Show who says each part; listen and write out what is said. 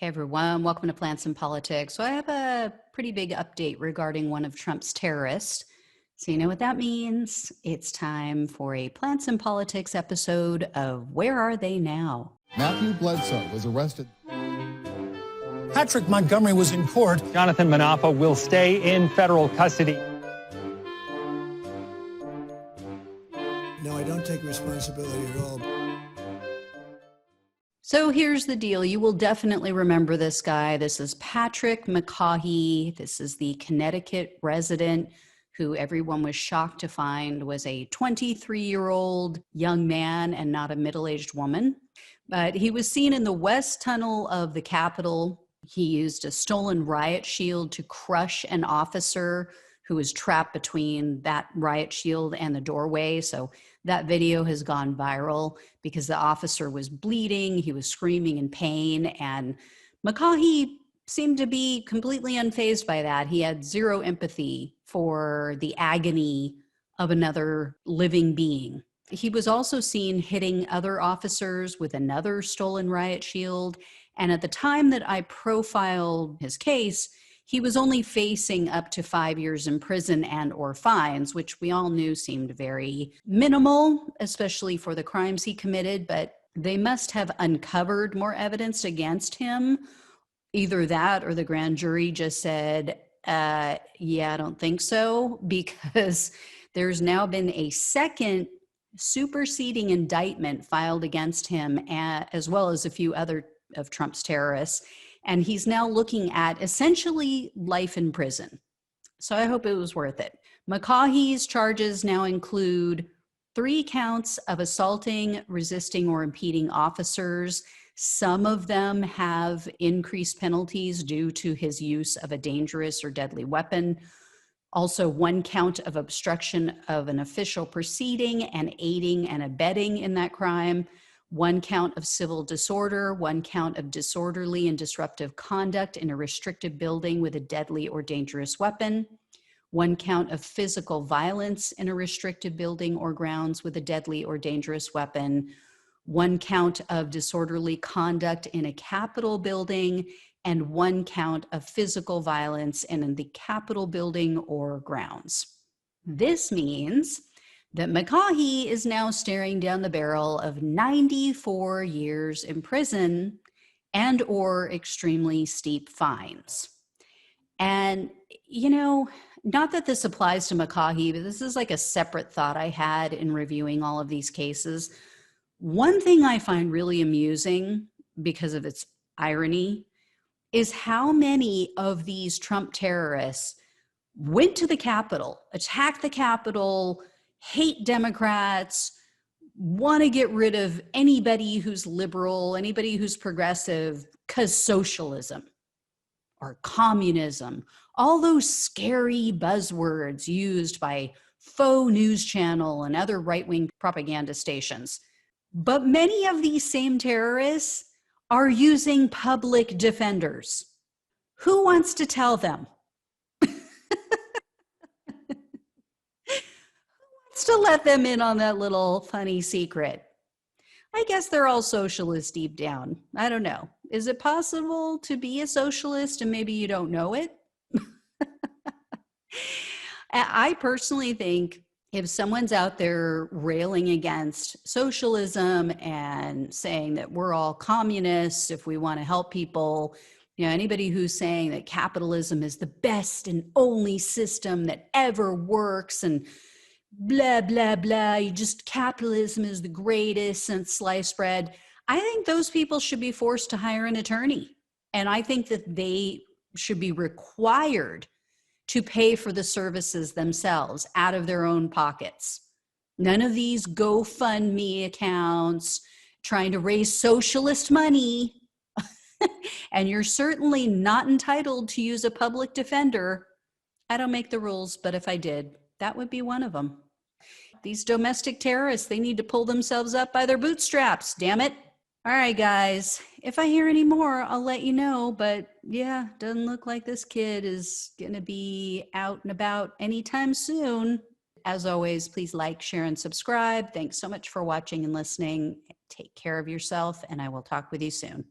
Speaker 1: Hey everyone, welcome to Plants and Politics. So I have a pretty big update regarding one of Trump's terrorists. So you know what that means? It's time for a Plants and Politics episode of Where Are They Now?
Speaker 2: Matthew Bledsoe was arrested.
Speaker 3: Patrick Montgomery was in court.
Speaker 4: Jonathan Manapa will stay in federal custody.
Speaker 3: No, I don't take responsibility at all.
Speaker 1: So here's the deal. You will definitely remember this guy. This is Patrick McCaughey. This is the Connecticut resident who everyone was shocked to find was a 23-year-old young man and not a middle-aged woman. But he was seen in the west tunnel of the Capitol. He used a stolen riot shield to crush an officer who was trapped between that riot shield and the doorway. So that video has gone viral because the officer was bleeding, he was screaming in pain, and McCaughey seemed to be completely unfazed by that. He had zero empathy for the agony of another living being. He was also seen hitting other officers with another stolen riot shield, and at the time that I profiled his case, he was only facing up to 5 years in prison and or fines, which we all knew seemed very minimal, especially for the crimes he committed, but they must have uncovered more evidence against him. Either that or the grand jury just said, yeah, I don't think so, because there's now been a second superseding indictment filed against him, as well as a few other of Trump's terrorists. And he's now looking at essentially life in prison. So I hope it was worth it. McCaughey's charges now include 3 counts of assaulting, resisting, or impeding officers. Some of them have increased penalties due to his use of a dangerous or deadly weapon. Also, 1 count of obstruction of an official proceeding and aiding and abetting in that crime. 1 count of civil disorder, 1 count of disorderly and disruptive conduct in a restricted building with a deadly or dangerous weapon, 1 count of physical violence in a restricted building or grounds with a deadly or dangerous weapon, 1 count of disorderly conduct in a Capitol building, and 1 count of physical violence in the Capitol building or grounds. This means that McCaughey is now staring down the barrel of 94 years in prison and or extremely steep fines. And, you know, not that this applies to McCaughey, but this is like a separate thought I had in reviewing all of these cases. One thing I find really amusing because of its irony is how many of these Trump terrorists went to the Capitol, attacked the Capitol, hate Democrats, want to get rid of anybody who's liberal, anybody who's progressive, because socialism or communism, all those scary buzzwords used by faux news channel and other right-wing propaganda stations. But many of these same terrorists are using public defenders. Who wants to tell them? To let them in on that little funny secret. I guess they're all socialists deep down. I don't know. Is it possible to be a socialist and maybe you don't know it? I personally think if someone's out there railing against socialism and saying that we're all communists if we want to help people, you know, anybody who's saying that capitalism is the best and only system that ever works and blah, blah, blah, capitalism is the greatest since sliced bread. I think those people should be forced to hire an attorney. And I think that they should be required to pay for the services themselves out of their own pockets. None of these GoFundMe accounts trying to raise socialist money. And you're certainly not entitled to use a public defender. I don't make the rules, but if I did, that would be one of them. These domestic terrorists, they need to pull themselves up by their bootstraps, damn it. All right, guys, if I hear any more, I'll let you know. But yeah, doesn't look like this kid is going to be out and about anytime soon. As always, please like, share, and subscribe. Thanks so much for watching and listening. Take care of yourself, and I will talk with you soon.